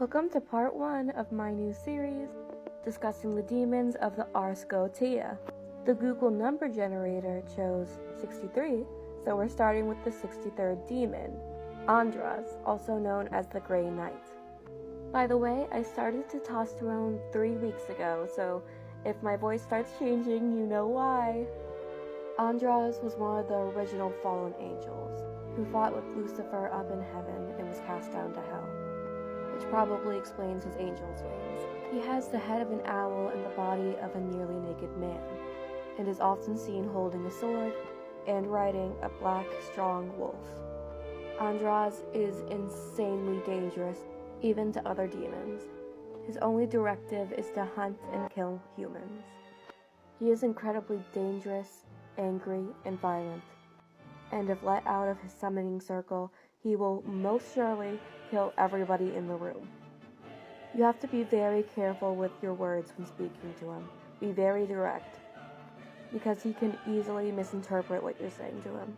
Welcome to part 1 of my new series discussing the demons of the Ars Goetia. The Google number generator chose 63, so we're starting with the 63rd demon, Andras, also known as the Grey Knight. By the way, I started testosterone 3 weeks ago, so if my voice starts changing, you know why. Andras was one of the original fallen angels, who fought with Lucifer up in heaven and was cast down to hell, which probably explains his angel's wings. He has the head of an owl and the body of a nearly naked man, and is often seen holding a sword and riding a black, strong wolf. Andras is insanely dangerous, even to other demons. His only directive is to hunt and kill humans. He is incredibly dangerous, angry, and violent, and if let out of his summoning circle, he will most surely kill everybody in the room. You have to be very careful with your words when speaking to him. Be very direct, because he can easily misinterpret what you're saying to him.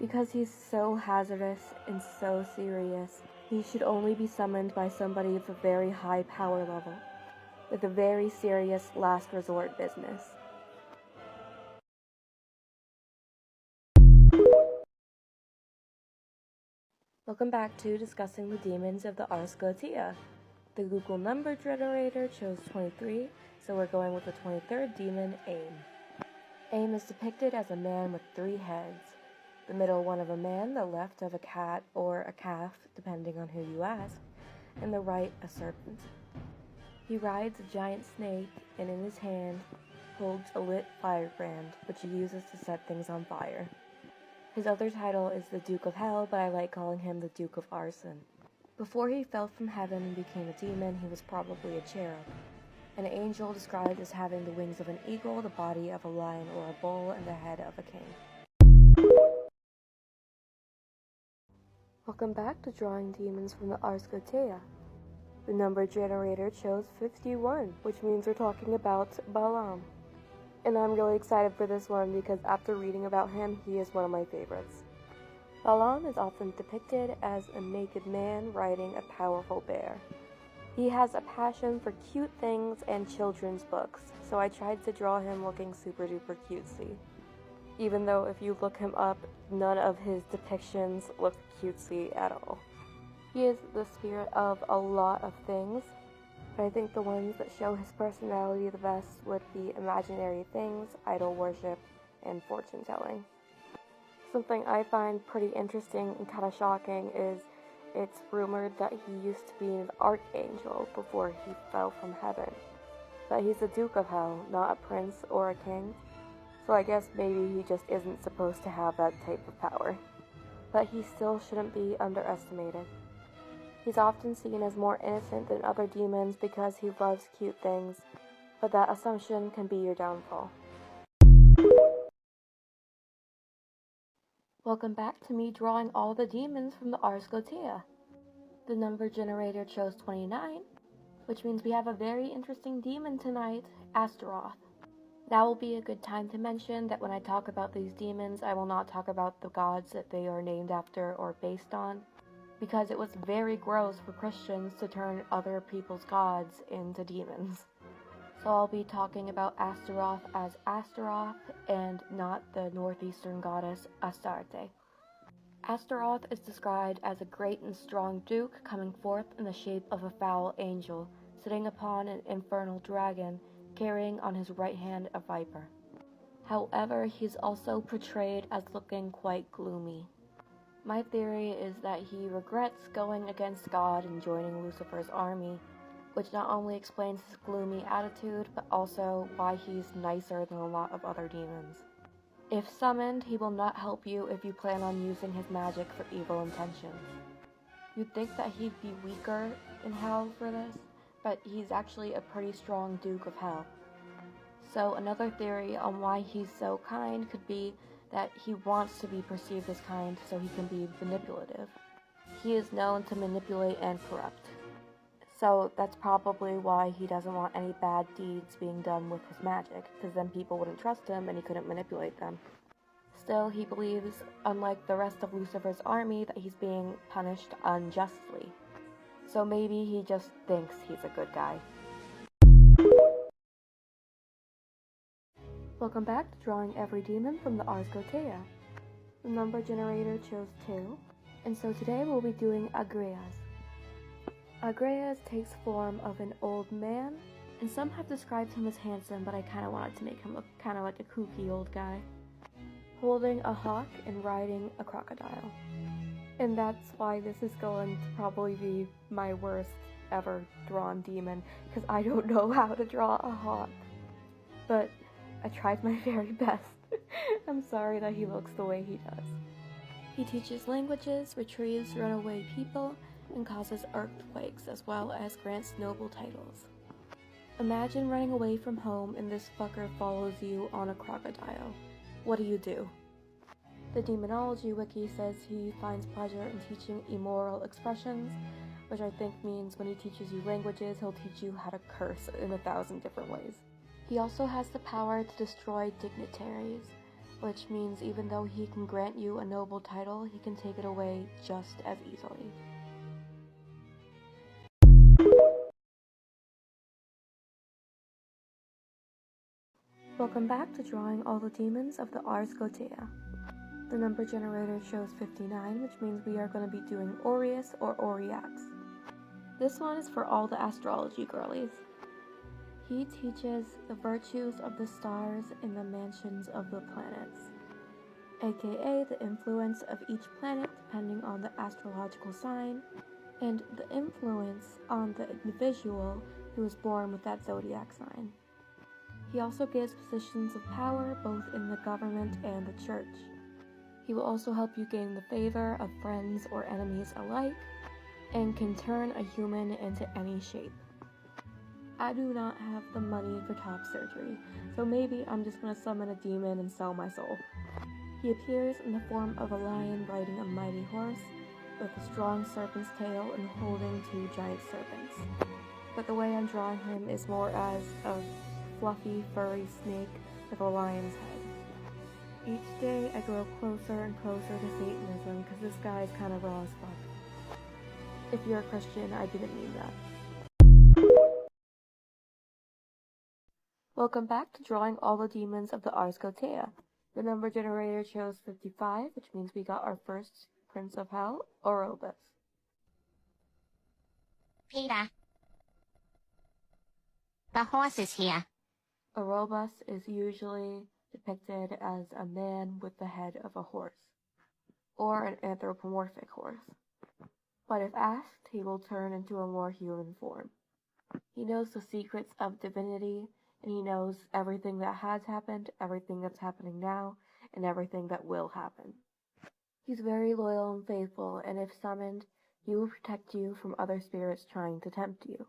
Because he's so hazardous and so serious, he should only be summoned by somebody of a very high power level, with a very serious last resort business. Welcome back to discussing the demons of the Ars Goetia. The Google number generator chose 23, so we're going with the 23rd demon, Aim. Aim is depicted as a man with 3 heads. The middle one of a man, the left of a cat or a calf, depending on who you ask, and the right a serpent. He rides a giant snake, and in his hand holds a lit firebrand, which he uses to set things on fire. His other title is the Duke of Hell, but I like calling him the Duke of Arson. Before he fell from heaven and became a demon, he was probably a cherub, an angel described as having the wings of an eagle, the body of a lion or a bull, and the head of a king. Welcome back to drawing demons from the Ars Goetia. The number generator chose 51, which means we're talking about Balaam. And I'm really excited for this one because after reading about him, he is one of my favorites. Balaam is often depicted as a naked man riding a powerful bear. He has a passion for cute things and children's books, so I tried to draw him looking super duper cutesy. Even though if you look him up, none of his depictions look cutesy at all. He is the spirit of a lot of things, but I think the ones that show his personality the best would be imaginary things, idol worship, and fortune telling. Something I find pretty interesting and kind of shocking is it's rumored that he used to be an archangel before he fell from heaven. But he's a Duke of Hell, not a prince or a king, so I guess maybe he just isn't supposed to have that type of power. But he still shouldn't be underestimated. He's often seen as more innocent than other demons because he loves cute things, but that assumption can be your downfall. Welcome back to me drawing all the demons from the Ars Goetia. The number generator chose 29, which means we have a very interesting demon tonight, Astaroth. Now will be a good time to mention that when I talk about these demons, I will not talk about the gods that they are named after or based on, because it was very gross for Christians to turn other people's gods into demons. So I'll be talking about Astaroth as Astaroth and not the northeastern goddess Astarte. Astaroth is described as a great and strong duke coming forth in the shape of a foul angel, sitting upon an infernal dragon, carrying on his right hand a viper. However, he's also portrayed as looking quite gloomy. My theory is that he regrets going against God and joining Lucifer's army, which not only explains his gloomy attitude, but also why he's nicer than a lot of other demons. If summoned, he will not help you if you plan on using his magic for evil intentions. You'd think that he'd be weaker in hell for this, but he's actually a pretty strong Duke of Hell. So another theory on why he's so kind could be that he wants to be perceived as kind so he can be manipulative. He is known to manipulate and corrupt. So that's probably why he doesn't want any bad deeds being done with his magic, because then people wouldn't trust him and he couldn't manipulate them. Still, he believes, unlike the rest of Lucifer's army, that he's being punished unjustly. So maybe he just thinks he's a good guy. Welcome back to Drawing Every Demon from the Ars Goetia. The number generator chose 2, and so today we'll be doing Agreas. Agreas takes form of an old man, and some have described him as handsome, but I kind of wanted to make him look kind of like a kooky old guy, holding a hawk and riding a crocodile. And that's why this is going to probably be my worst ever drawn demon, because I don't know how to draw a hawk. But I tried my very best. I'm sorry that he looks the way he does. He teaches languages, retrieves runaway people, and causes earthquakes, as well as grants noble titles. Imagine running away from home and this fucker follows you on a crocodile. What do? The Demonology Wiki says he finds pleasure in teaching immoral expressions, which I think means when he teaches you languages, he'll teach you how to curse in 1,000 different ways. He also has the power to destroy dignitaries, which means even though he can grant you a noble title, he can take it away just as easily. Welcome back to Drawing All the Demons of the Ars Goetia. The number generator shows 59, which means we are going to be doing Aureus or Auriax. This one is for all the astrology girlies. He teaches the virtues of the stars and the mansions of the planets, aka the influence of each planet depending on the astrological sign, and the influence on the individual who is born with that zodiac sign. He also gives positions of power both in the government and the church. He will also help you gain the favor of friends or enemies alike, and can turn a human into any shape. I do not have the money for top surgery, so maybe I'm just gonna summon a demon and sell my soul. He appears in the form of a lion riding a mighty horse, with a strong serpent's tail and holding 2 giant serpents. But the way I'm drawing him is more as a fluffy, furry snake with a lion's head. Each day I grow closer and closer to Satanism, because this guy is kind of raw as fuck. If you're a Christian, I didn't mean that. Welcome back to Drawing All the Demons of the Ars Goetia. The number generator chose 55, which means we got our first Prince of Hell, Orobus. Peter, the horse is here. Orobus is usually depicted as a man with the head of a horse, or an anthropomorphic horse. But if asked, he will turn into a more human form. He knows the secrets of divinity, and he knows everything that has happened, everything that's happening now, and everything that will happen. He's very loyal and faithful, and if summoned, he will protect you from other spirits trying to tempt you.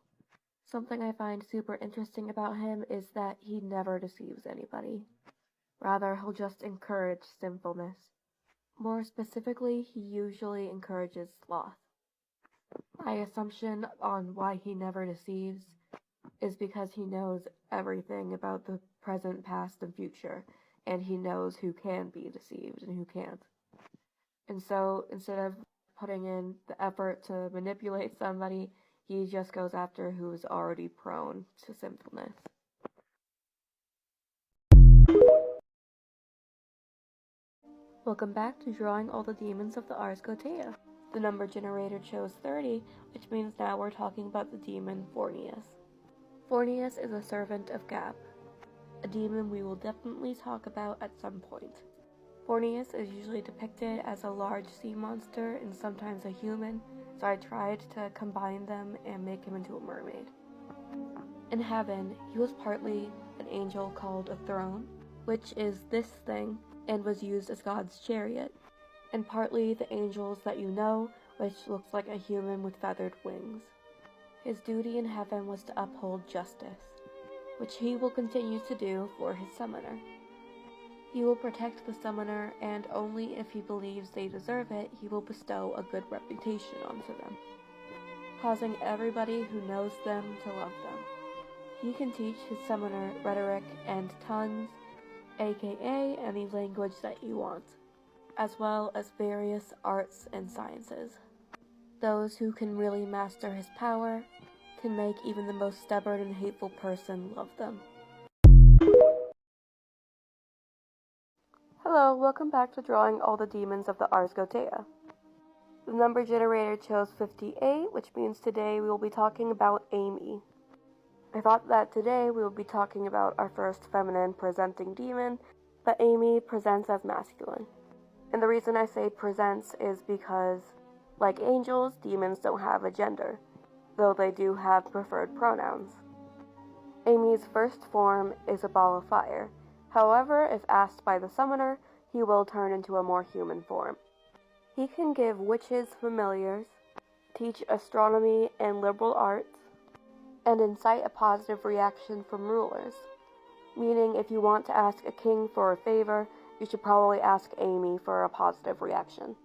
Something I find super interesting about him is that he never deceives anybody. Rather, he'll just encourage sinfulness. More specifically, he usually encourages sloth. My assumption on why he never deceives is because he knows everything about the present, past, and future, and he knows who can be deceived and who can't. And so, instead of putting in the effort to manipulate somebody, he just goes after who is already prone to sinfulness. Welcome back to Drawing All the Demons of the Ars Goetia. The number generator chose 30, which means now we're talking about the demon Fornius. Fornius is a servant of Gap, a demon we will definitely talk about at some point. Fornius is usually depicted as a large sea monster and sometimes a human, so I tried to combine them and make him into a mermaid. In heaven, he was partly an angel called a throne, which is this thing, and was used as God's chariot, and partly the angels that you know, which looks like a human with feathered wings. His duty in heaven was to uphold justice, which he will continue to do for his summoner. He will protect the summoner, and only if he believes they deserve it, he will bestow a good reputation onto them, causing everybody who knows them to love them. He can teach his summoner rhetoric and tongues, aka any language that you want, as well as various arts and sciences. Those who can really master his power can make even the most stubborn and hateful person love them. Hello, welcome back to drawing all the demons of the Ars Goetia. The number generator chose 58, which means today we will be talking about Amy. I thought that today we will be talking about our first feminine presenting demon, but Amy presents as masculine. And the reason I say presents is because, like angels, demons don't have a gender, though they do have preferred pronouns. Amy's first form is a ball of fire. However, if asked by the summoner, he will turn into a more human form. He can give witches familiars, teach astronomy and liberal arts, and incite a positive reaction from rulers. Meaning, if you want to ask a king for a favor, you should probably ask Amy for a positive reaction.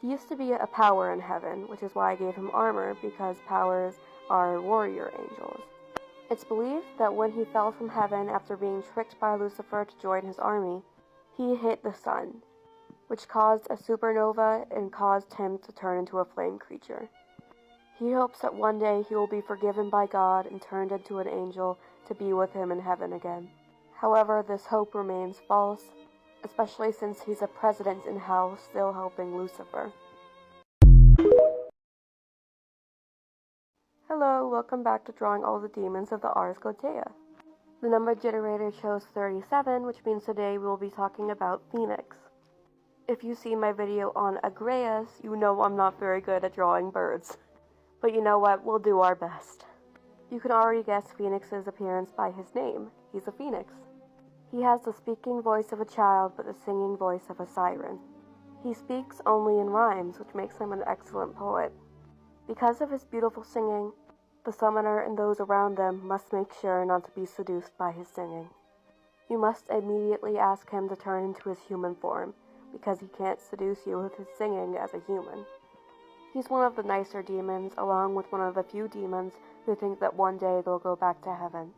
He used to be a power in heaven, which is why I gave him armor, because powers are warrior angels. It's believed that when he fell from heaven after being tricked by Lucifer to join his army, he hit the sun, which caused a supernova and caused him to turn into a flame creature. He hopes that one day he will be forgiven by God and turned into an angel to be with him in heaven again. However, this hope remains false, especially since he's a president in hell still helping Lucifer. Hello, welcome back to drawing all the demons of the Ars Goetia. The number generator chose 37, which means today we will be talking about Phoenix. If you see my video on Agreus, you know I'm not very good at drawing birds. But you know what, we'll do our best. You can already guess Phoenix's appearance by his name. He's a phoenix. He has the speaking voice of a child, but the singing voice of a siren. He speaks only in rhymes, which makes him an excellent poet. Because of his beautiful singing, the summoner and those around them must make sure not to be seduced by his singing. You must immediately ask him to turn into his human form, because he can't seduce you with his singing as a human. He's one of the nicer demons, along with one of the few demons who think that one day they'll go back to heaven.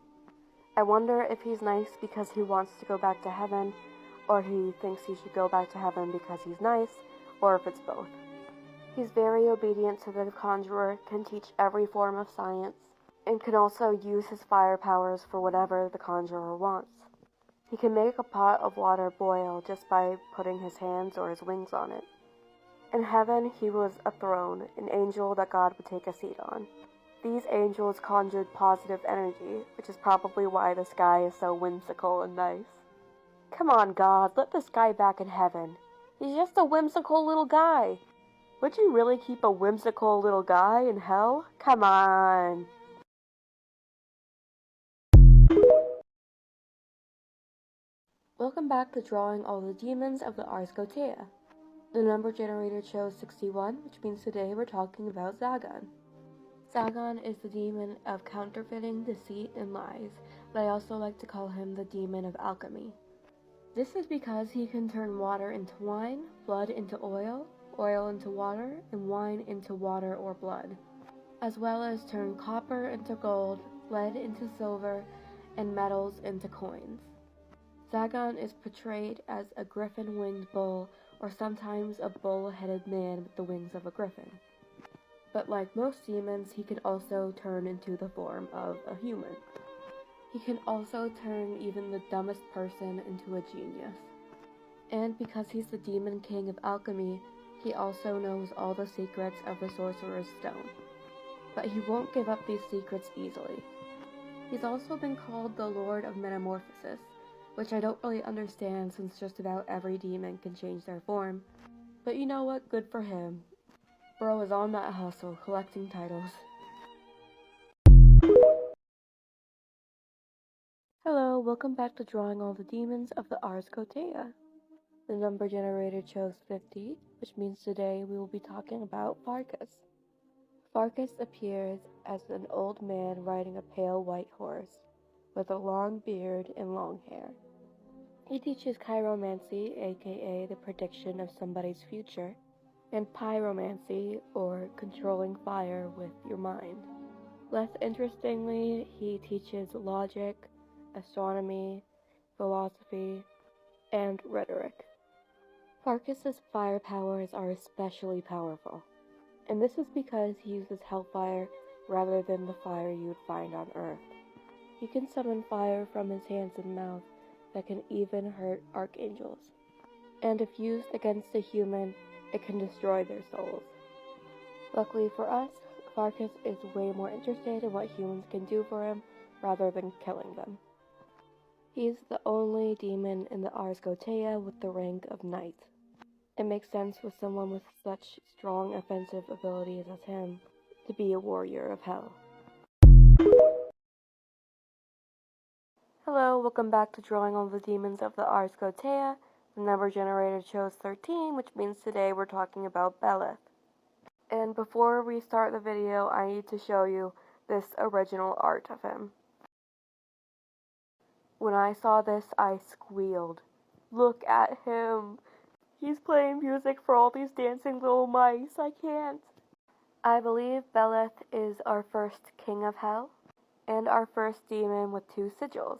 I wonder if he's nice because he wants to go back to heaven, or he thinks he should go back to heaven because he's nice, or if it's both. He's very obedient to the conjurer, can teach every form of science, and can also use his fire powers for whatever the conjurer wants. He can make a pot of water boil just by putting his hands or his wings on it. In heaven, he was a throne, an angel that God would take a seat on. These angels conjured positive energy, which is probably why the sky is so whimsical and nice. Come on, God, let this guy back in heaven. He's just a whimsical little guy. Would you really keep a whimsical little guy in hell? Come on. Welcome back to drawing all the demons of the Ars Goetia. The number generator chose 61, which means today we're talking about Zagan. Zagan is the demon of counterfeiting, deceit, and lies, but I also like to call him the demon of alchemy. This is because he can turn water into wine, blood into oil, oil into water, and wine into water or blood, as well as turn copper into gold, lead into silver, and metals into coins. Zagan is portrayed as a griffin-winged bull, or sometimes a bull-headed man with the wings of a griffin. But like most demons, he can also turn into the form of a human. He can also turn even the dumbest person into a genius. And because he's the demon king of alchemy, he also knows all the secrets of the sorcerer's stone. But he won't give up these secrets easily. He's also been called the Lord of Metamorphosis, which I don't really understand since just about every demon can change their form. But you know what? Good for him. Bro is on that hustle, collecting titles. Hello, welcome back to drawing all the demons of the Ars Goetia. The number generator chose 50, which means today we will be talking about Farkas. Farkas appears as an old man riding a pale white horse, with a long beard and long hair. He teaches chiromancy, aka the prediction of somebody's future, and pyromancy, or controlling fire with your mind. Less interestingly, he teaches logic, astronomy, philosophy, and rhetoric. Farkas's fire powers are especially powerful, And this is because he uses hellfire rather than the fire you would find on Earth. He can summon fire from his hands and mouth that can even hurt archangels. And if used against a human, it can destroy their souls. Luckily for us, Farkas is way more interested in what humans can do for him rather than killing them. He's the only demon in the Ars Goetia with the rank of knight. It makes sense with someone with such strong offensive abilities as him to be a warrior of hell. Hello, welcome back to Drawing All the Demons of the Ars Goetia. The number generator chose 13, which means today we're talking about Belith. And before we start the video, I need to show you this original art of him. When I saw this, I squealed. Look at him! He's playing music for all these dancing little mice. I can't. I believe Belith is our first king of hell, and our first demon with 2 sigils.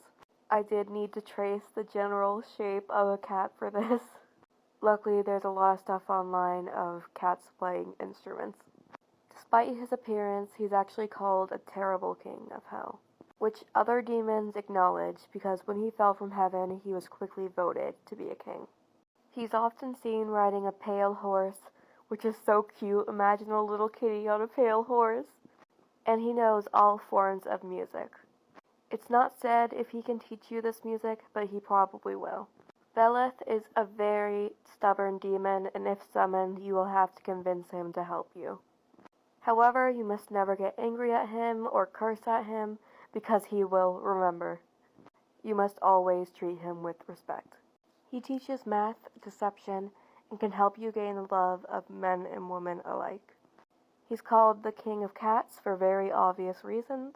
I did need to trace the general shape of a cat for this. Luckily, there's a lot of stuff online of cats playing instruments. Despite his appearance, he's actually called a terrible king of hell, which other demons acknowledge because when he fell from heaven, he was quickly voted to be a king. He's often seen riding a pale horse, which is so cute. Imagine a little kitty on a pale horse. And he knows all forms of music. It's not said if he can teach you this music, but he probably will. Belith is a very stubborn demon, and if summoned, you will have to convince him to help you. However, you must never get angry at him or curse at him, because he will remember. You must always treat him with respect. He teaches math, deception, and can help you gain the love of men and women alike. He's called the King of Cats for very obvious reasons,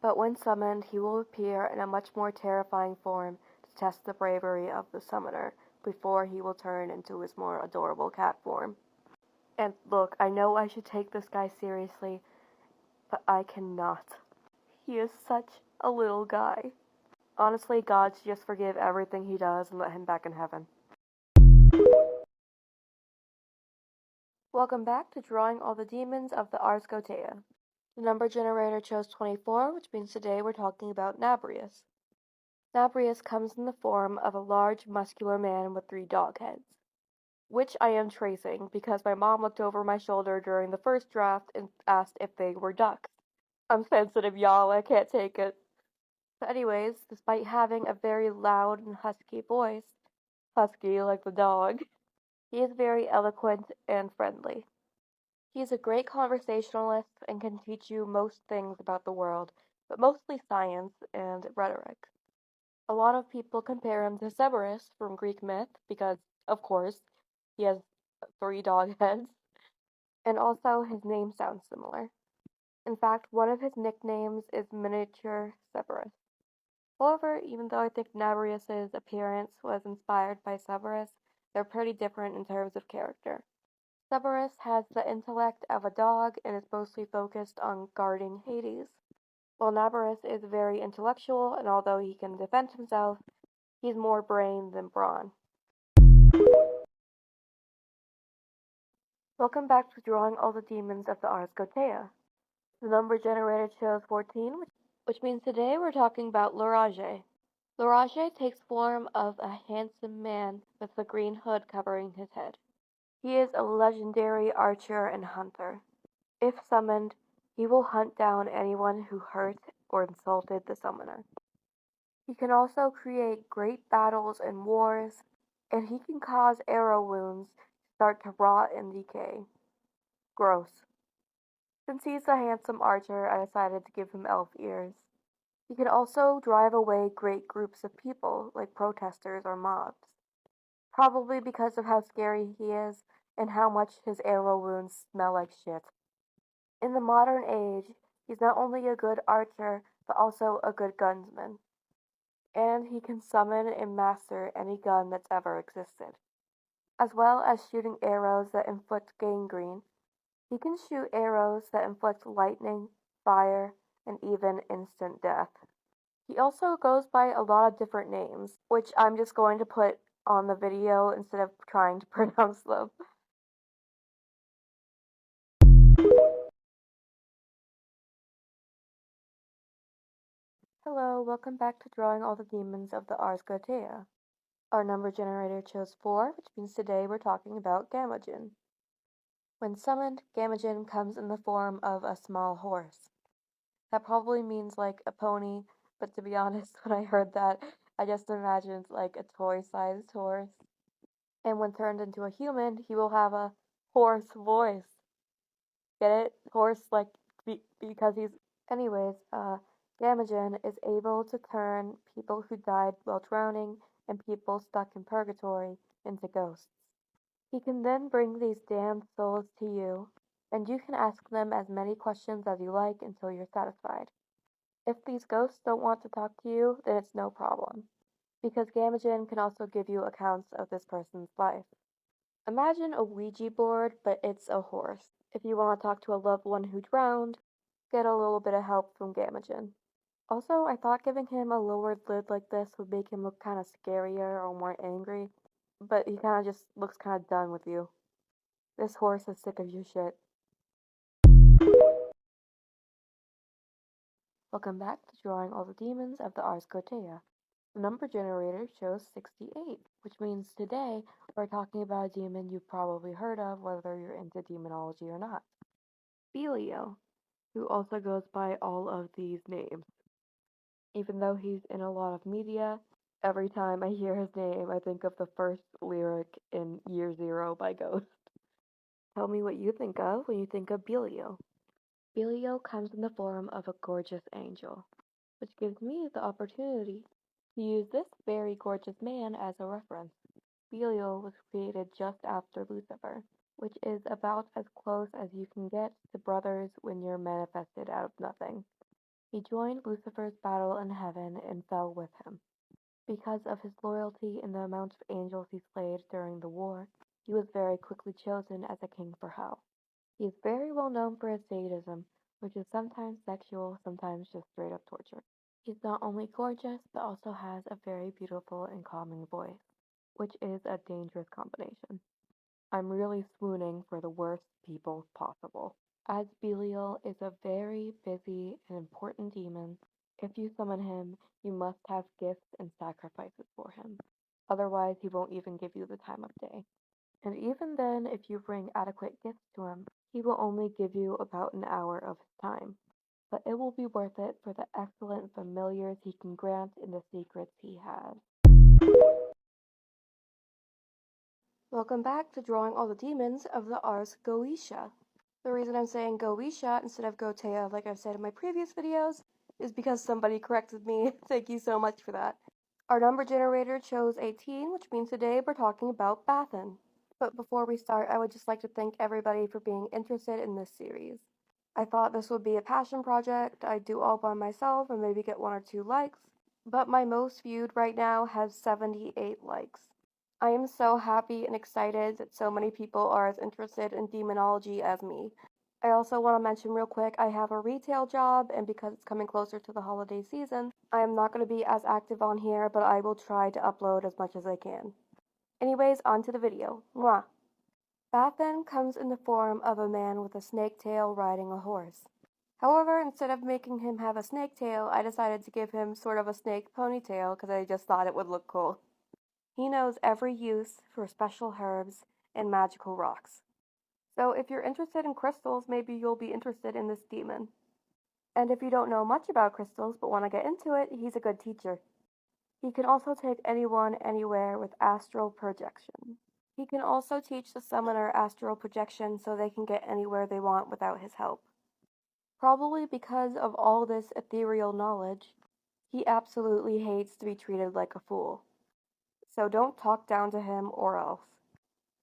but when summoned, he will appear in a much more terrifying form to test the bravery of the summoner before he will turn into his more adorable cat form. And look, I know I should take this guy seriously, but I cannot. He is such a little guy. Honestly, God should just forgive everything he does and let him back in heaven. Welcome back to Drawing All the Demons of the Ars Goetia. The number generator chose 24, which means today we're talking about Nabrius. Nabrius comes in the form of a large, muscular man with 3 dog heads, which I am tracing because my mom looked over my shoulder during the first draft and asked if they were ducks. I'm sensitive, y'all, I can't take it. But anyways, despite having a very loud and husky voice, husky like the dog, he is very eloquent and friendly. He is a great conversationalist and can teach you most things about the world, but mostly science and rhetoric. A lot of people compare him to Cerberus from Greek myth because, of course, he has 3 dog heads, and also his name sounds similar. In fact, one of his nicknames is Miniature Cerberus. However, even though I think Nabrius's appearance was inspired by Cerberus, they're pretty different in terms of character. Cerberus has the intellect of a dog and is mostly focused on guarding Hades, while Nabrius is very intellectual, and although he can defend himself, he's more brain than brawn. Welcome back to Drawing All the Demons of the Ars Goetia. The number generator chose 14, which means today we're talking about L'Orage. L'Orage takes form of a handsome man with a green hood covering his head. He is a legendary archer and hunter. If summoned, he will hunt down anyone who hurt or insulted the summoner. He can also create great battles and wars, and he can cause arrow wounds to start to rot and decay. Gross. Since he's a handsome archer, I decided to give him elf ears. He can also drive away great groups of people, like protesters or mobs. Probably because of how scary he is and how much his arrow wounds smell like shit. In the modern age, he's not only a good archer, but also a good gunsman. And he can summon and master any gun that's ever existed. As well as shooting arrows that inflict gangrene, he can shoot arrows that inflict lightning, fire, and even instant death. He also goes by a lot of different names, which I'm just going to put on the video instead of trying to pronounce them. Hello, welcome back to Drawing All the Demons of the Ars Goetia. Our number generator chose 4, which means today we're talking about Gammagen. When summoned, Gammagen comes in the form of a small horse. That probably means like a pony, but to be honest, when I heard that, I just imagined like a toy-sized horse. And when turned into a human, he will have a hoarse voice. Get it? Horse, like, because he's. Anyways, Gamagen is able to turn people who died while drowning and people stuck in purgatory into ghosts. He can then bring these damned souls to you, and you can ask them as many questions as you like until you're satisfied. If these ghosts don't want to talk to you, then it's no problem, because Gamagen can also give you accounts of this person's life. Imagine a Ouija board, but it's a horse. If you want to talk to a loved one who drowned, get a little bit of help from Gamagen. Also, I thought giving him a lowered lid like this would make him look kind of scarier or more angry, but he kind of just looks kind of done with you. This horse is sick of your shit. Welcome back to Drawing All the Demons of the Ars Goetia. The number generator shows 68, which means today we're talking about a demon you've probably heard of whether you're into demonology or not. Belio, who also goes by all of these names. Even though he's in a lot of media, every time I hear his name, I think of the first lyric in Year Zero by Ghost. Tell me what you think of when you think of Belio. Belio comes in the form of a gorgeous angel, which gives me the opportunity to use this very gorgeous man as a reference. Belial was created just after Lucifer, which is about as close as you can get to brothers when you're manifested out of nothing. He joined Lucifer's battle in heaven and fell with him. Because of his loyalty and the amount of angels he slayed during the war, he was very quickly chosen as a king for hell. He is very well known for his sadism, which is sometimes sexual, sometimes just straight up torture. He's not only gorgeous, but also has a very beautiful and calming voice, which is a dangerous combination. I'm really swooning for the worst people possible. As Belial is a very busy and important demon, if you summon him, you must have gifts and sacrifices for him. Otherwise, he won't even give you the time of day. And even then, if you bring adequate gifts to him, he will only give you about an hour of his time. But it will be worth it for the excellent familiars he can grant and the secrets he has. Welcome back to Drawing All the Demons of the Ars Goetia. The reason I'm saying Goetia instead of Goetia, like I've said in my previous videos, is because somebody corrected me. Thank you so much for that. Our number generator chose 18, which means today we're talking about Bathan. But before we start, I would just like to thank everybody for being interested in this series. I thought this would be a passion project I'd do all by myself and maybe get 1 or 2 likes, but my most viewed right now has 78 likes. I am so happy and excited that so many people are as interested in demonology as me. I also want to mention real quick, I have a retail job, and because it's coming closer to the holiday season, I am not going to be as active on here, but I will try to upload as much as I can. Anyways, on to the video. Mwah! Bathan comes in the form of a man with a snake tail riding a horse. However, instead of making him have a snake tail, I decided to give him sort of a snake ponytail because I just thought it would look cool. He knows every use for special herbs and magical rocks. So if you're interested in crystals, maybe you'll be interested in this demon. And if you don't know much about crystals but want to get into it, he's a good teacher. He can also take anyone anywhere with astral projection. He can also teach the summoner astral projection so they can get anywhere they want without his help. Probably because of all this ethereal knowledge, he absolutely hates to be treated like a fool. So don't talk down to him or else.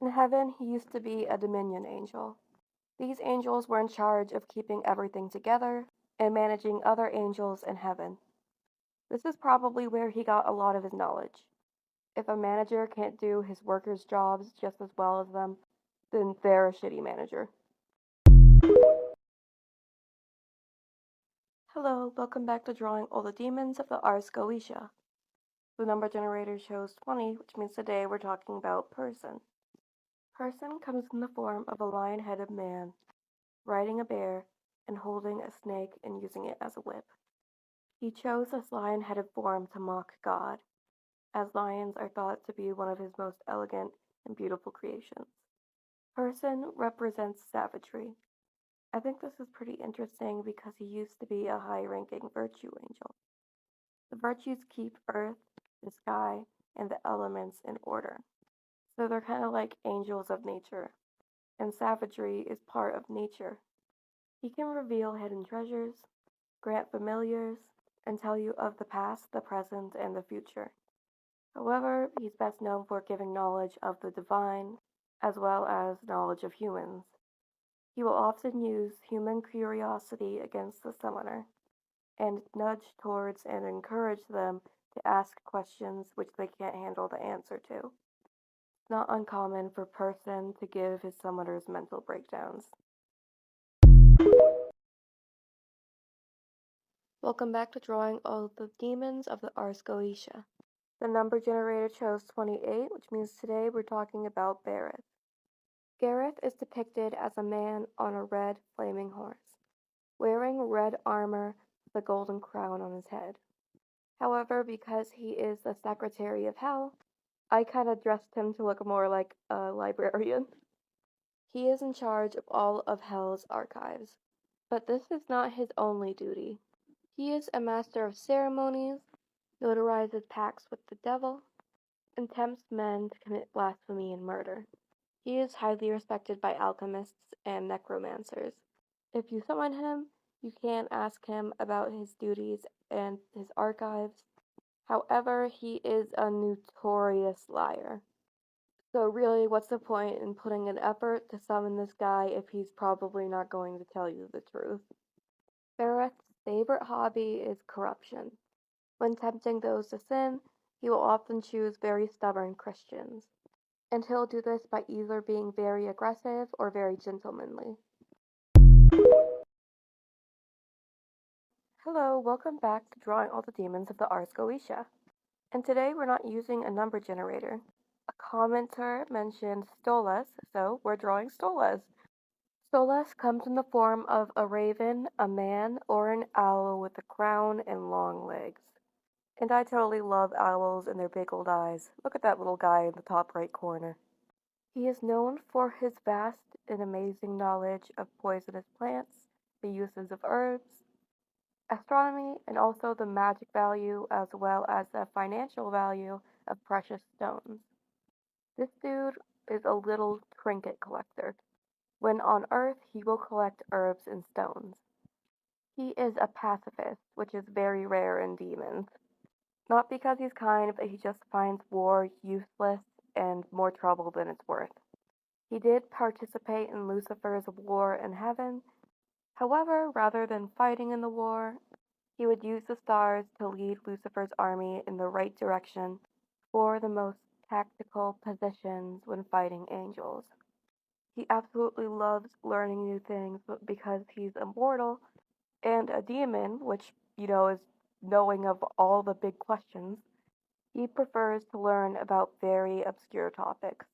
In heaven, he used to be a dominion angel. These angels were in charge of keeping everything together and managing other angels in heaven. This is probably where he got a lot of his knowledge. If a manager can't do his workers' jobs just as well as them, then they're a shitty manager. Hello, welcome back to Drawing All the Demons of the Ars Goetia. The number generator shows 20, which means today we're talking about Person. Person comes in the form of a lion-headed man, riding a bear, and holding a snake and using it as a whip. He chose this lion-headed form to mock God, as lions are thought to be one of his most elegant and beautiful creations. Person represents savagery. I think this is pretty interesting because he used to be a high-ranking virtue angel. The virtues keep earth, the sky, and the elements in order. So they're kind of like angels of nature, and savagery is part of nature. He can reveal hidden treasures, grant familiars, and tell you of the past, the present, and the future. However, he's best known for giving knowledge of the divine, as well as knowledge of humans. He will often use human curiosity against the summoner, and nudge towards and encourage them to ask questions which they can't handle the answer to. It's not uncommon for person to give his summoners mental breakdowns. Welcome back to drawing all the demons of the Ars Goetia. The number generator chose 28, which means today we're talking about Gareth. Gareth is depicted as a man on a red flaming horse, wearing red armor with a golden crown on his head. However, because he is the Secretary of Hell, I kind of dressed him to look more like a librarian. He is in charge of all of Hell's archives, but this is not his only duty. He is a master of ceremonies, notarizes pacts with the devil, and tempts men to commit blasphemy and murder. He is highly respected by alchemists and necromancers. If you summon him, you can ask him about his duties and his archives. However, he is a notorious liar. So really, what's the point in putting an effort to summon this guy if he's probably not going to tell you the truth? Bareth's favorite hobby is corruption. When tempting those to sin, he will often choose very stubborn Christians. And he'll do this by either being very aggressive or very gentlemanly. Hello, welcome back to Drawing All the Demons of the Ars Goetia. And today we're not using a number generator. A commenter mentioned stolas, so we're drawing stolas. Stolas comes in the form of a raven, a man, or an owl with a crown and long legs. And I totally love owls and their big old eyes. Look at that little guy in the top right corner. He is known for his vast and amazing knowledge of poisonous plants, the uses of herbs, astronomy, and also the magic value as well as the financial value of precious stones. This dude is a little trinket collector. When on Earth, he will collect herbs and stones. He is a pacifist, which is very rare in demons. Not because he's kind, but he just finds war useless and more trouble than it's worth. He did participate in Lucifer's war in heaven. However, rather than fighting in the war, he would use the stars to lead Lucifer's army in the right direction for the most tactical positions when fighting angels. He absolutely loves learning new things, but because he's immortal and a demon, which, is knowing of all the big questions, he prefers to learn about very obscure topics.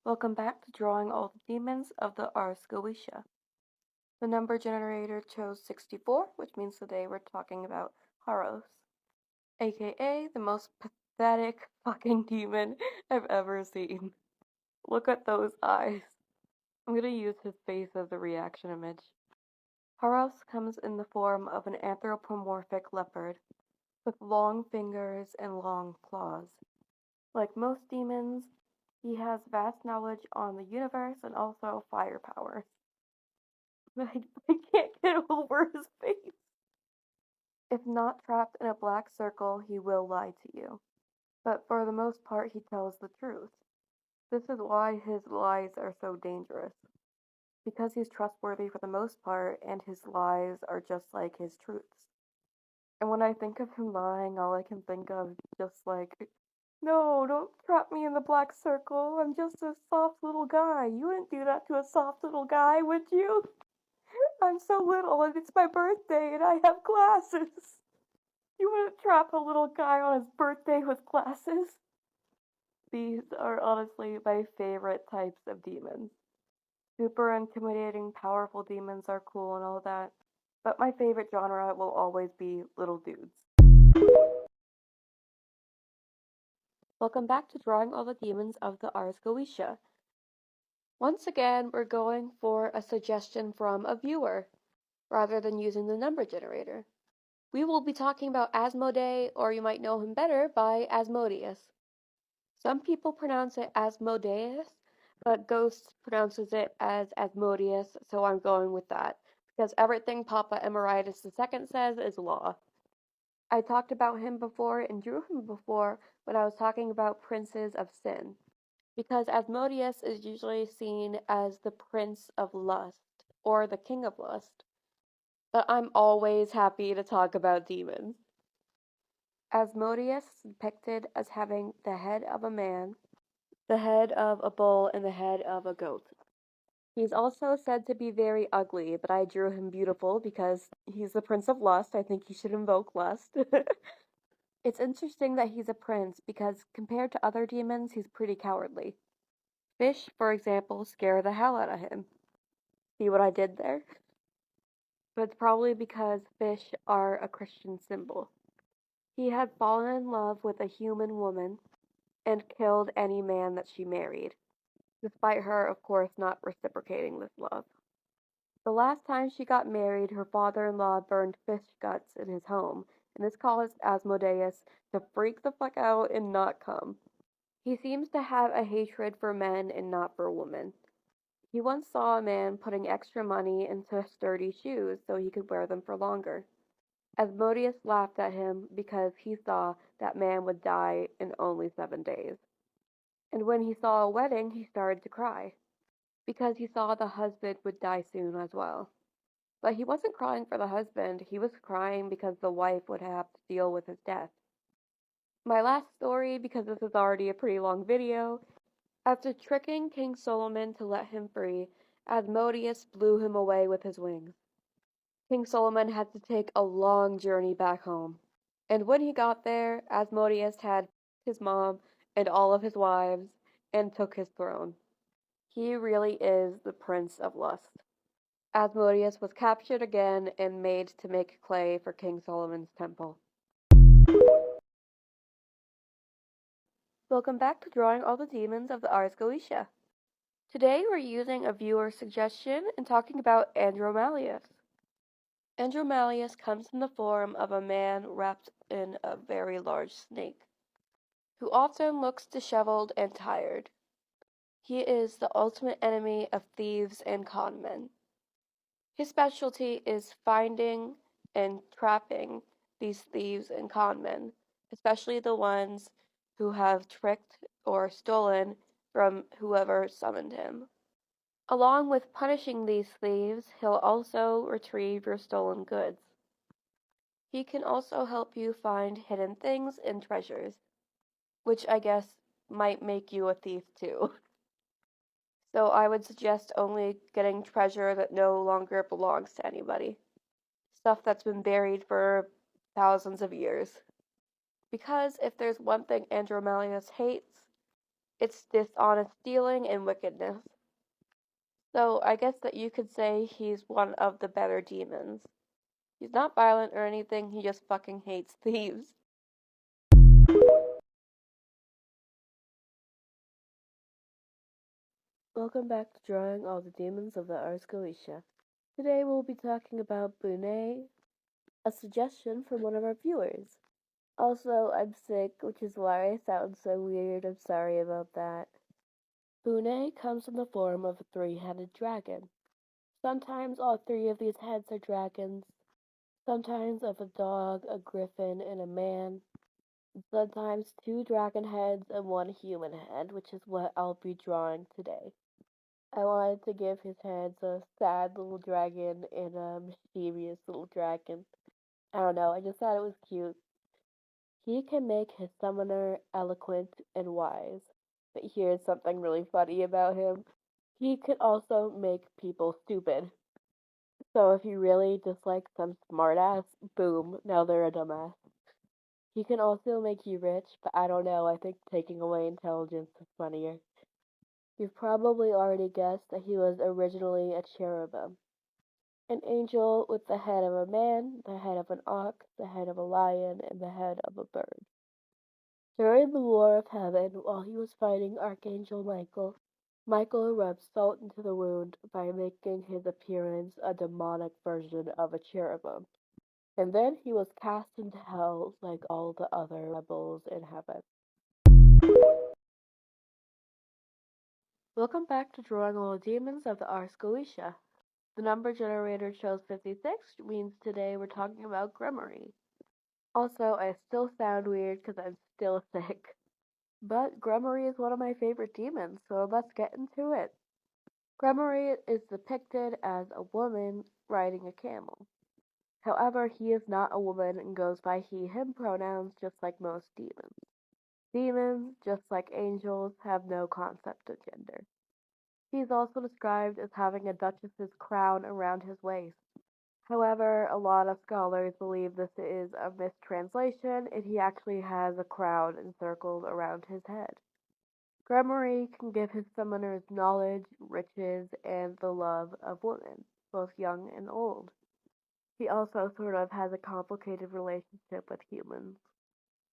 Welcome back to Drawing All the Demons of the Ars Goetia. The number generator chose 64, which means today we're talking about Haros, aka the most pathetic fucking demon I've ever seen. Look at those eyes. I'm gonna use his face as a reaction image. Haros comes in the form of an anthropomorphic leopard with long fingers and long claws. Like most demons, he has vast knowledge on the universe and also firepower. I can't get over his face. If not trapped in a black circle, he will lie to you. But for the most part, he tells the truth. This is why his lies are so dangerous. Because he's trustworthy for the most part, and his lies are just like his truths. And when I think of him lying, all I can think of is just like, no, don't trap me in the black circle. I'm just a soft little guy. You wouldn't do that to a soft little guy, would you? I'm so little and it's my birthday and I have glasses. You wouldn't trap a little guy on his birthday with glasses. These are honestly my favorite types of demons. Super intimidating, powerful demons are cool and all that, but my favorite genre will always be little dudes. Welcome back to Drawing All the Demons of the Ars Goetia. Once again, we're going for a suggestion from a viewer, rather than using the number generator. We will be talking about Asmodee, or you might know him better by Asmodeus. Some people pronounce it Asmodeus, but Ghost pronounces it as Asmodeus, so I'm going with that, because everything Papa Emeritus II says is law. I talked about him before and drew him before when I was talking about princes of sin, because Asmodeus is usually seen as the prince of lust, or the king of lust, but I'm always happy to talk about demons. Asmodeus is depicted as having the head of a man, the head of a bull, and the head of a goat. He's also said to be very ugly, but I drew him beautiful because he's the prince of lust. I think he should invoke lust. It's interesting that he's a prince because compared to other demons, he's pretty cowardly. Fish, for example, scare the hell out of him. See what I did there? But it's probably because fish are a Christian symbol. He had fallen in love with a human woman and killed any man that she married, despite her, of course, not reciprocating this love. The last time she got married, her father-in-law burned fish guts in his home, and this caused Asmodeus to freak the fuck out and not come. He seems to have a hatred for men and not for women. He once saw a man putting extra money into sturdy shoes so he could wear them for longer. Asmodeus laughed at him because he saw that man would die in only 7 days. And when he saw a wedding, he started to cry, because he saw the husband would die soon as well. But he wasn't crying for the husband, he was crying because the wife would have to deal with his death. My last story, because this is already a pretty long video, after tricking King Solomon to let him free, Asmodeus blew him away with his wings. King Solomon had to take a long journey back home. And when he got there, Asmodeus had his mom and all of his wives and took his throne. He really is the Prince of Lust. Asmodeus was captured again and made to make clay for King Solomon's temple. Welcome back to Drawing All the Demons of the Ars Goetia. Today we're using a viewer suggestion and talking about Andromalius. Andromalius comes in the form of a man wrapped in a very large snake, who often looks disheveled and tired. He is the ultimate enemy of thieves and conmen. His specialty is finding and trapping these thieves and conmen, especially the ones who have tricked or stolen from whoever summoned him. Along with punishing these thieves, he'll also retrieve your stolen goods. He can also help you find hidden things and treasures, which I guess might make you a thief too. So I would suggest only getting treasure that no longer belongs to anybody. Stuff that's been buried for thousands of years. Because if there's one thing Andromalius hates, it's dishonest stealing and wickedness. So I guess that you could say he's one of the better demons. He's not violent or anything, he just fucking hates thieves. Welcome back to Drawing All the Demons of the Ars Goetia. Today we'll be talking about Bune, a suggestion from one of our viewers. Also, I'm sick, which is why I sound so weird. I'm sorry about that. Bune comes in the form of a three-headed dragon. Sometimes all three of these heads are dragons, sometimes of a dog, a griffin, and a man, and sometimes two dragon heads and one human head, which is what I'll be drawing today. I wanted to give his heads a sad little dragon and a mischievous little dragon. I don't know, I just thought it was cute. He can make his summoner eloquent and wise. But here's something really funny about him. He can also make people stupid. So if you really dislike some smartass, boom, now they're a dumbass. He can also make you rich, but I don't know, I think taking away intelligence is funnier. You've probably already guessed that he was originally a cherubim. An angel with the head of a man, the head of an ox, the head of a lion, and the head of a bird. During the War of Heaven, while he was fighting Archangel Michael, Michael rubbed salt into the wound by making his appearance a demonic version of a cherubim. And then he was cast into hell like all the other rebels in heaven. Welcome back to Drawing All the Demons of the Ars Goetia. The number generator chose 56, which means today we're talking about Grimoire. Also, I still sound weird because I'm still sick. But Grimoire is one of my favorite demons, so let's get into it. Grimoire is depicted as a woman riding a camel. However, he is not a woman and goes by he/him pronouns just like most demons. Demons, just like angels, have no concept of gender. He is also described as having a duchess's crown around his waist. However, a lot of scholars believe this is a mistranslation and he actually has a crown encircled around his head. Grimoire can give his summoners knowledge, riches, and the love of women, both young and old. He also sort of has a complicated relationship with humans.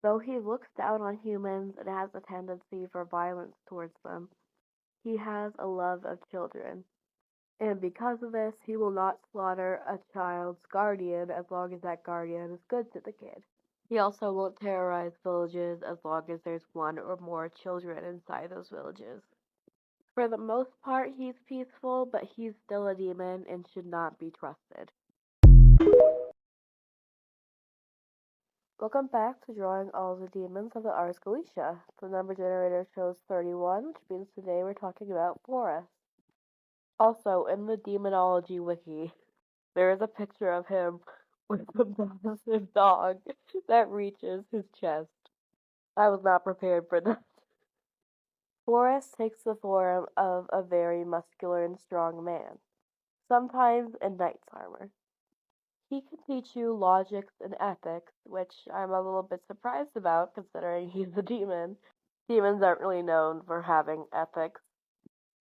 Though he looks down on humans and has a tendency for violence towards them, he has a love of children. And because of this, he will not slaughter a child's guardian as long as that guardian is good to the kid. He also won't terrorize villages as long as there's one or more children inside those villages. For the most part, he's peaceful, but he's still a demon and should not be trusted. Welcome back to Drawing All the Demons of the Ars Goetia. The number generator shows 31, which means today we're talking about Boris. Also, in the Demonology Wiki, there is a picture of him with a massive dog that reaches his chest. I was not prepared for that. Boris takes the form of a very muscular and strong man, sometimes in knight's armor. He can teach you logics and ethics, which I'm a little bit surprised about considering he's a demon. Demons aren't really known for having ethics.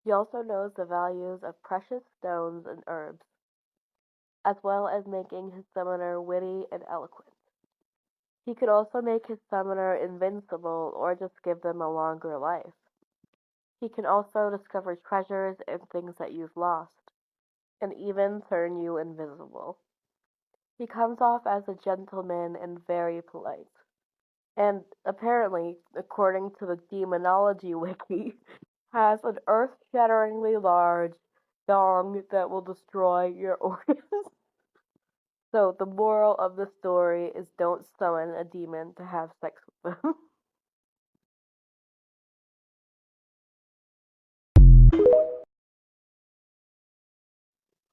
He also knows the values of precious stones and herbs, as well as making his summoner witty and eloquent. He could also make his summoner invincible or just give them a longer life. He can also discover treasures and things that you've lost, and even turn you invisible. He comes off as a gentleman and very polite. And apparently, according to the Demonology Wiki, has an earth-shatteringly large dong that will destroy your organs. So the moral of the story is don't summon a demon to have sex with them.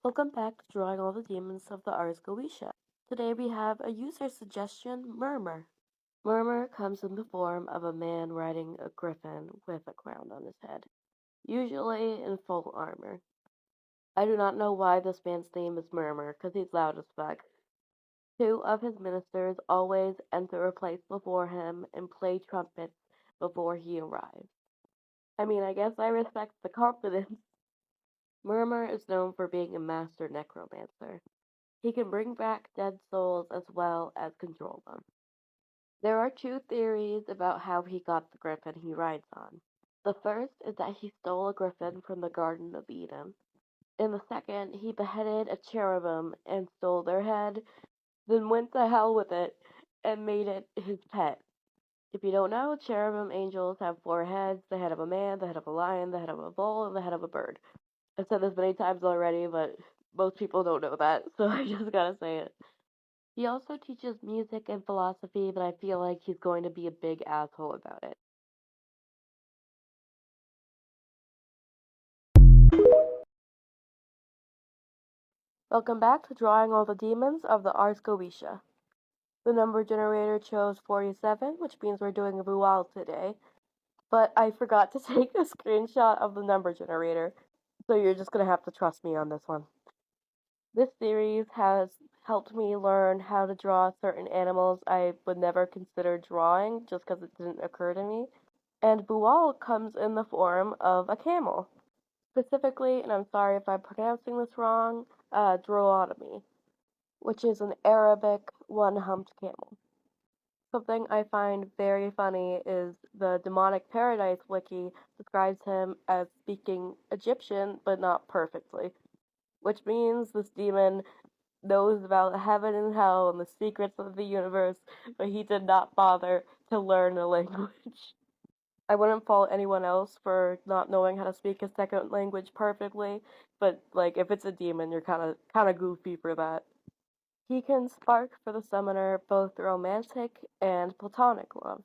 Welcome back to Drawing All the Demons of the Ars Goetia. Today we have a user suggestion, Murmur. Murmur comes in the form of a man riding a griffin with a crown on his head, usually in full armor. I do not know why this man's name is Murmur, because he's loud as fuck. Two of his ministers always enter a place before him and play trumpets before he arrives. I mean, I guess I respect the confidence. Murmur is known for being a master necromancer. He can bring back dead souls as well as control them. There are two theories about how he got the griffin he rides on. The first is that he stole a griffin from the Garden of Eden. In the second, he beheaded a cherubim and stole their head, then went to hell with it and made it his pet. If you don't know, cherubim angels have 4 heads: the head of a man, the head of a lion, the head of a bull, and the head of a bird. I've said this many times already, but most people don't know that, so I just gotta say it. He also teaches music and philosophy, but I feel like he's going to be a big asshole about it. Welcome back to Drawing All the Demons of the Ars Goetia. The number generator chose 47, which means we're doing a Bual today, but I forgot to take a screenshot of the number generator, so you're just gonna have to trust me on this one. This series has helped me learn how to draw certain animals I would never consider drawing just because it didn't occur to me. And Bual comes in the form of a camel. Specifically, and I'm sorry if I'm pronouncing this wrong, Droatomy, which is an Arabic one-humped camel. Something I find very funny is the Demonic Paradise wiki describes him as speaking Egyptian, but not perfectly, which means this demon knows about heaven and hell and the secrets of the universe, but he did not bother to learn the language. I wouldn't fault anyone else for not knowing how to speak a second language perfectly, but like if it's a demon, you're kind of goofy for that. He can spark for the summoner both romantic and platonic love.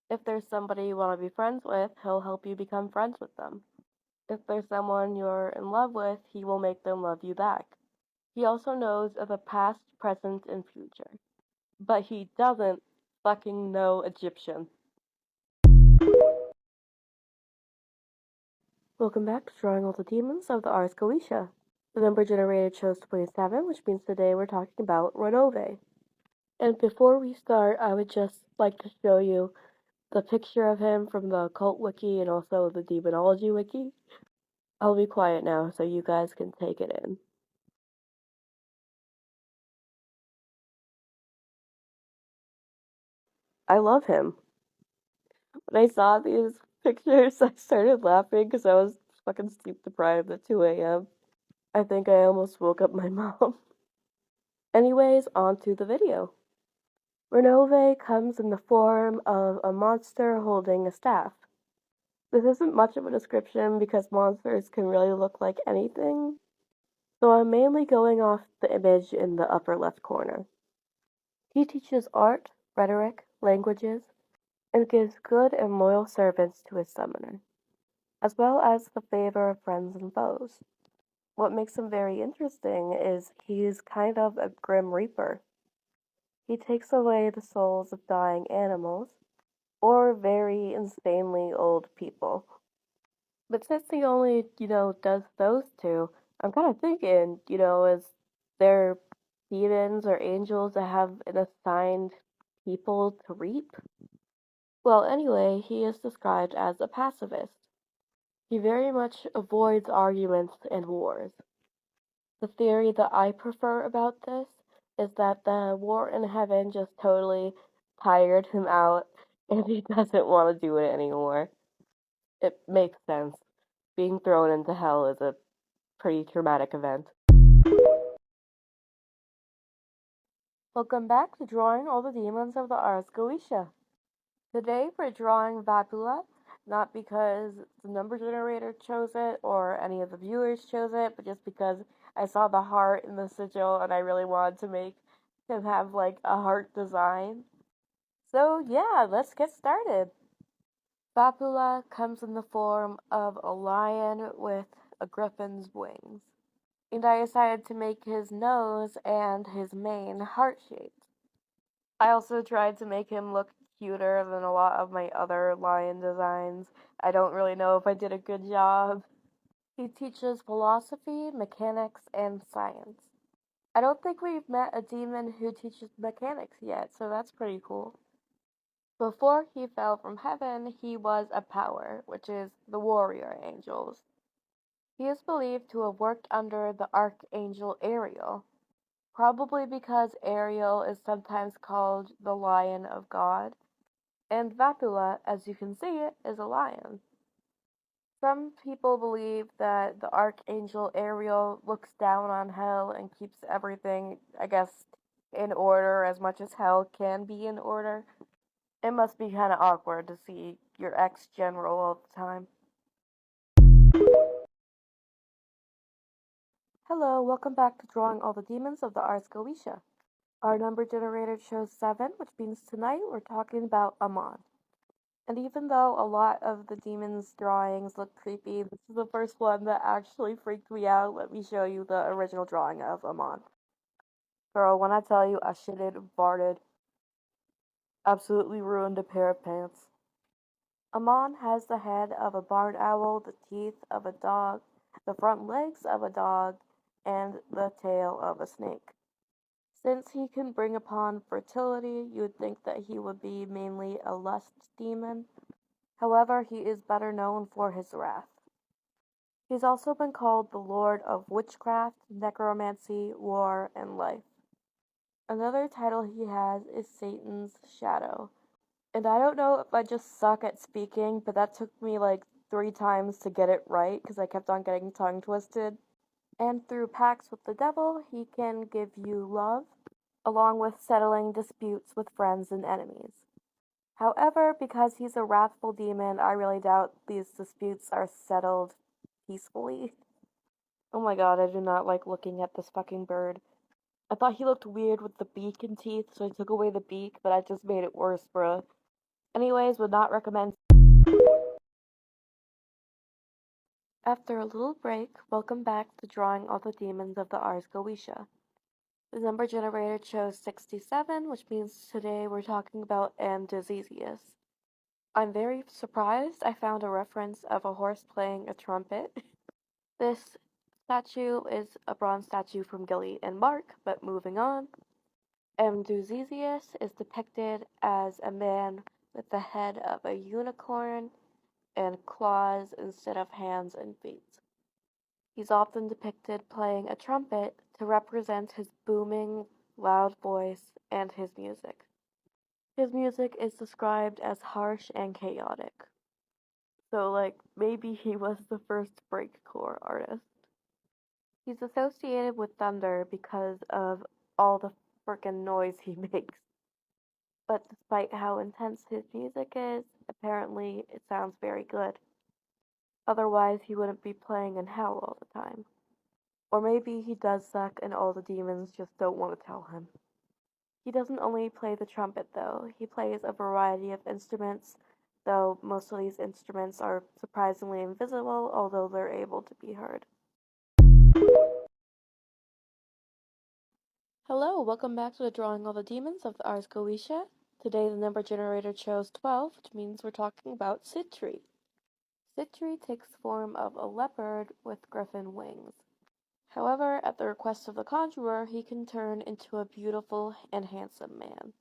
If there's somebody you want to be friends with, he'll help you become friends with them. If there's someone you're in love with, he will make them love you back. He also knows of the past, present, and future. But he doesn't fucking know Egyptian. Welcome back to Drawing All the Demons of the Ars Goetia. The number generated chose 27, which means today we're talking about Renove. And before we start, I would just like to show you the picture of him from the Occult Wiki and also the Demonology Wiki. I'll be quiet now so you guys can take it in. I love him. When I saw these pictures, I started laughing because I was fucking sleep deprived at 2 a.m. I think I almost woke up my mom. Anyways, on to the video. Renove comes in the form of a monster holding a staff. This isn't much of a description because monsters can really look like anything, so I'm mainly going off the image in the upper left corner. He teaches art, rhetoric, languages, and gives good and loyal servants to his summoner, as well as the favor of friends and foes. What makes him very interesting is he's kind of a grim reaper. He takes away the souls of dying animals, or very insanely old people. But since he only, does those two, I'm kind of thinking, is there demons or angels that have an assigned people to reap? Well, anyway, he is described as a pacifist. He very much avoids arguments and wars. The theory that I prefer about this is that the war in heaven just totally tired him out and he doesn't want to do it anymore. It makes sense. Being thrown into hell is a pretty traumatic event. Welcome back to Drawing All the Demons of the Ars Goetia. Today we're drawing Vapula, not because the number generator chose it or any of the viewers chose it, but just because I saw the heart in the sigil and I really wanted to make him have like a heart design. So yeah, let's get started. Vapula comes in the form of a lion with a griffin's wings. And I decided to make his nose and his mane heart-shaped. I also tried to make him look cuter than a lot of my other lion designs. I don't really know if I did a good job. He teaches philosophy, mechanics, and science. I don't think we've met a demon who teaches mechanics yet, so that's pretty cool. Before he fell from heaven, he was a power, which is the warrior angels. He is believed to have worked under the archangel Ariel, probably because Ariel is sometimes called the Lion of God, and Vapula, as you can see, is a lion. Some people believe that the archangel Ariel looks down on hell and keeps everything, I guess, in order as much as hell can be in order. It must be kind of awkward to see your ex-general all the time. Hello, welcome back to Drawing All the Demons of the Ars Goetia. Our number generator shows 7, which means tonight we're talking about Amon. And even though a lot of the demons' drawings look creepy, this is the first one that actually freaked me out. Let me show you the original drawing of Amon. Girl, when I tell you I shitted and farted, absolutely ruined a pair of pants. Amon has the head of a barn owl, the teeth of a dog, the front legs of a dog, and the tail of a snake. Since he can bring upon fertility, you would think that he would be mainly a lust demon, However, he is better known for his wrath. He's also been called the Lord of Witchcraft, Necromancy, War, and Life. Another title he has is Satan's Shadow. And I don't know if I just suck at speaking, but that took me like 3 times to get it right because I kept on getting tongue twisted. And through pacts with the devil, he can give you love, along with settling disputes with friends and enemies. However, because he's a wrathful demon, I really doubt these disputes are settled peacefully. Oh my god, I do not like looking at this fucking bird. I thought he looked weird with the beak and teeth, so I took away the beak, but I just made it worse, bruh. Anyways, would not recommend. After a little break, welcome back to Drawing All the Demons of the Ars Goetia. The number generator chose 67, which means today we're talking about Andesizius. I'm very surprised I found a reference of a horse playing a trumpet. This statue is a bronze statue from Gilly and Mark, but moving on. Andesizius is depicted as a man with the head of a unicorn and claws instead of hands and feet. He's often depicted playing a trumpet to represent his booming, loud voice and his music. His music is described as harsh and chaotic. So, maybe he was the first breakcore artist. He's associated with thunder because of all the frickin' noise he makes. But despite how intense his music is, apparently it sounds very good. Otherwise, he wouldn't be playing in hell all the time. Or maybe he does suck and all the demons just don't want to tell him. He doesn't only play the trumpet though, he plays a variety of instruments, though most of these instruments are surprisingly invisible, although they're able to be heard. Hello, welcome back to the Drawing All the Demons of the Ars Goetia. Today the number generator chose 12, which means we're talking about Sitri. Sitri takes the form of a leopard with griffin wings. However, at the request of the conjurer, he can turn into a beautiful and handsome man.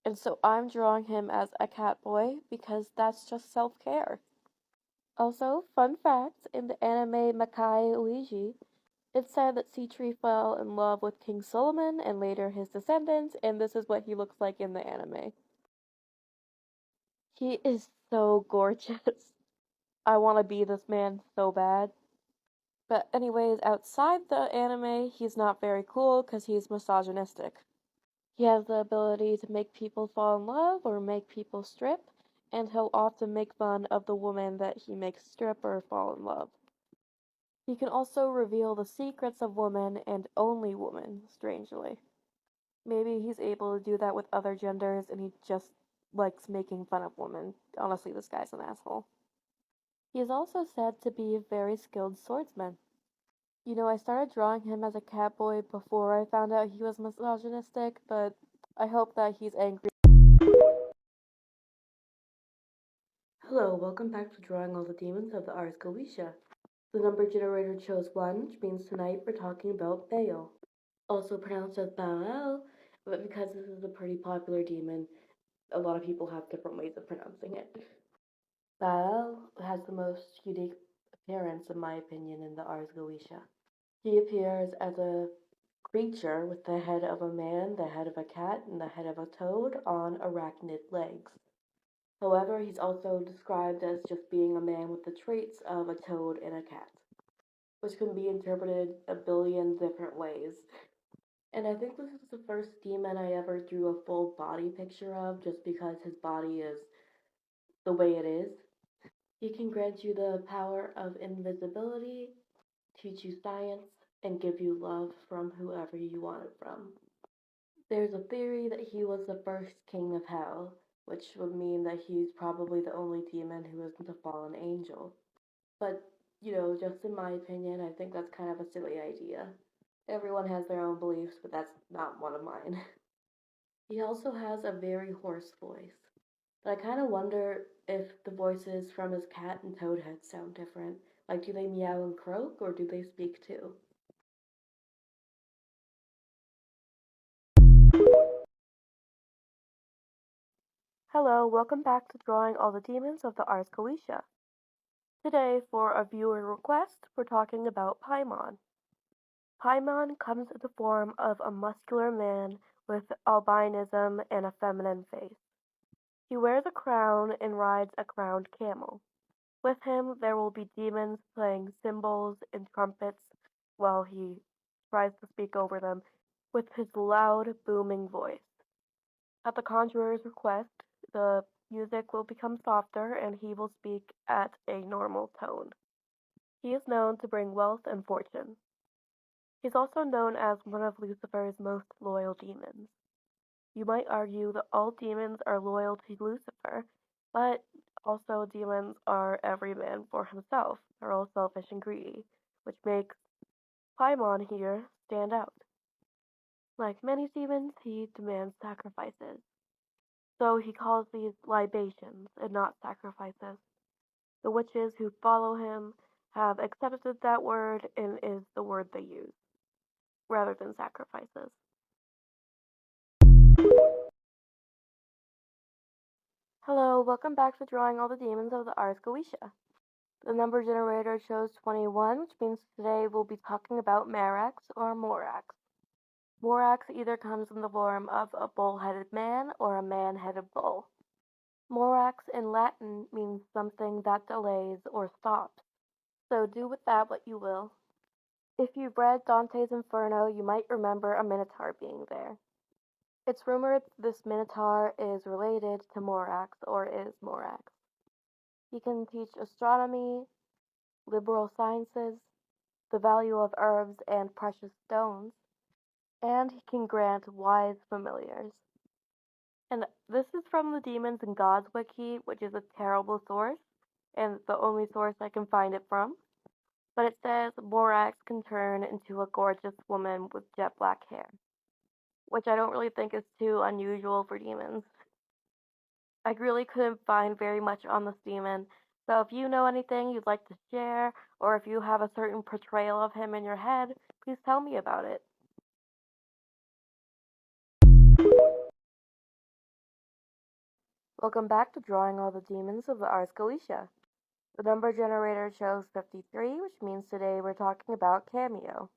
And so I'm drawing him as a cat boy because that's just self-care. Also, fun fact, in the anime Makai Uiji, it's said that Sitri fell in love with King Solomon and later his descendants, and this is what he looks like in the anime. He is so gorgeous. I want to be this man so bad. But anyways, outside the anime, he's not very cool because he's misogynistic. He has the ability to make people fall in love or make people strip, and he'll often make fun of the woman that he makes strip or fall in love. He can also reveal the secrets of women and only women, strangely. Maybe he's able to do that with other genders and he just likes making fun of women. Honestly, this guy's an asshole. He is also said to be a very skilled swordsman. You know, I started drawing him as a catboy before I found out he was misogynistic, but I hope that he's angry. Hello, welcome back to Drawing All the Demons of the Ars Goetia. The number generator chose 1, which means tonight we're talking about Baal. Also pronounced as Baal, but because this is a pretty popular demon, a lot of people have different ways of pronouncing it. Baal has the most unique appearance, in my opinion, in the Ars Goetia. He appears as a creature with the head of a man, the head of a cat, and the head of a toad on arachnid legs. However, he's also described as just being a man with the traits of a toad and a cat, which can be interpreted a billion different ways. And I think this is the first demon I ever drew a full body picture of just because his body is the way it is. He can grant you the power of invisibility, teach you science, and give you love from whoever you want it from. There's a theory that he was the first king of hell, which would mean that he's probably the only demon who isn't a fallen angel. But, just in my opinion, I think that's kind of a silly idea. Everyone has their own beliefs, but that's not one of mine. He also has a very hoarse voice. But I kind of wonder if the voices from his cat and toad heads sound different. Like, do they meow and croak, or do they speak too? Hello, welcome back to Drawing All the Demons of the Ars Goetia. Today, for a viewer request, we're talking about Paimon. Paimon comes in the form of a muscular man with albinism and a feminine face. He wears a crown and rides a crowned camel. With him, there will be demons playing cymbals and trumpets while he tries to speak over them with his loud, booming voice. At the conjurer's request, the music will become softer and he will speak at a normal tone. He is known to bring wealth and fortune. He's also known as one of Lucifer's most loyal demons. You might argue that all demons are loyal to Lucifer, but also demons are every man for himself. They're all selfish and greedy, which makes Paimon here stand out. Like many demons, he demands sacrifices. So he calls these libations and not sacrifices. The witches who follow him have accepted that word and is the word they use, rather than sacrifices. Hello, welcome back to Drawing All the Demons of the Ars Goetia. The number generator chose 21, which means today we'll be talking about Marax or Morax. Morax either comes in the form of a bull-headed man or a man-headed bull. Morax in Latin means something that delays or stops, so do with that what you will. If you've read Dante's Inferno, you might remember a minotaur being there. It's rumored this minotaur is related to Morax or is Morax. He can teach astronomy, liberal sciences, the value of herbs and precious stones, and he can grant wise familiars. And this is from the Demons and Gods wiki, which is a terrible source, and the only source I can find it from. But it says Morax can turn into a gorgeous woman with jet black hair, which I don't really think is too unusual for demons. I really couldn't find very much on this demon, so if you know anything you'd like to share, or if you have a certain portrayal of him in your head, please tell me about it. Welcome back to Drawing All the Demons of the Ars Goetia. The number generator chose 53, which means today we're talking about Cameo.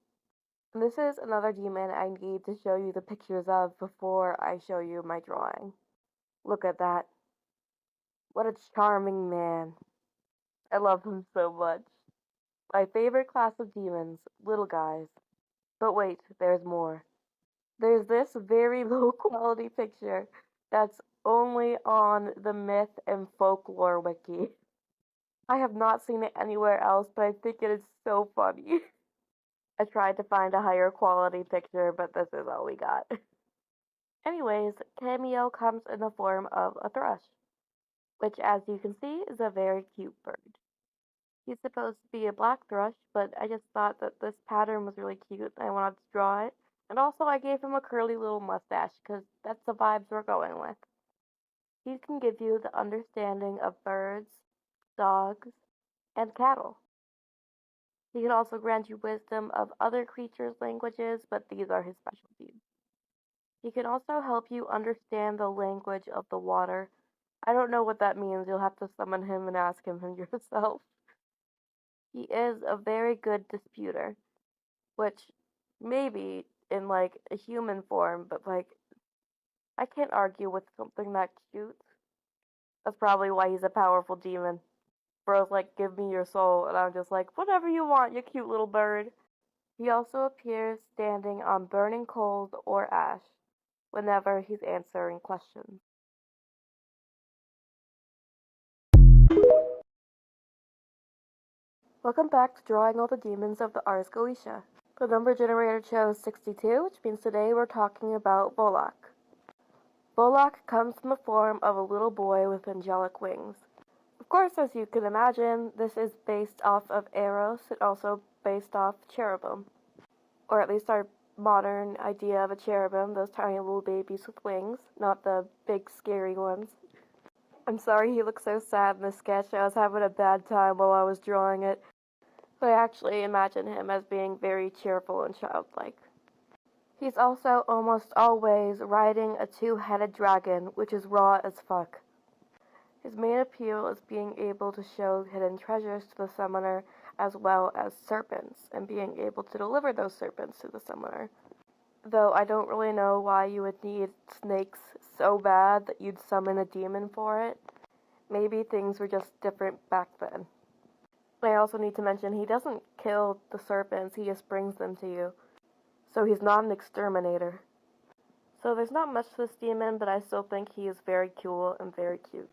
And this is another demon I need to show you the pictures of before I show you my drawing. Look at that. What a charming man. I love him so much. My favorite class of demons, little guys. But wait, there's more. There's this very low quality picture that's only on the Myth and Folklore wiki. I have not seen it anywhere else, but I think it is so funny. I tried to find a higher quality picture, but this is all we got. Anyways, Cameo comes in the form of a thrush, which as you can see is a very cute bird. He's supposed to be a black thrush, but I just thought that this pattern was really cute and I wanted to draw it. And also I gave him a curly little mustache because that's the vibes we're going with. He can give you the understanding of birds, dogs, and cattle. He can also grant you wisdom of other creatures' languages, but these are his specialties. He can also help you understand the language of the water. I don't know what that means, you'll have to summon him and ask him yourself. He is a very good disputer, which maybe in like a human form, but like I can't argue with something that cute. That's probably why he's a powerful demon. Bro's like, give me your soul, and I'm just like, whatever you want, you cute little bird. He also appears standing on burning coals or ash whenever he's answering questions. Welcome back to Drawing All the Demons of the Ars Goetia. The number generator chose 62, which means today we're talking about Volok. Volok comes in the form of a little boy with angelic wings. Of course, as you can imagine, this is based off of Eros and also based off cherubim. Or at least our modern idea of a cherubim, those tiny little babies with wings, not the big scary ones. I'm sorry he looks so sad in the sketch. I was having a bad time while I was drawing it. But I actually imagine him as being very cheerful and childlike. He's also almost always riding a two-headed dragon, which is raw as fuck. His main appeal is being able to show hidden treasures to the summoner, as well as serpents, and being able to deliver those serpents to the summoner. Though I don't really know why you would need snakes so bad that you'd summon a demon for it. Maybe things were just different back then. I also need to mention he doesn't kill the serpents, he just brings them to you. So he's not an exterminator. So there's not much to this demon, but I still think he is very cool and very cute.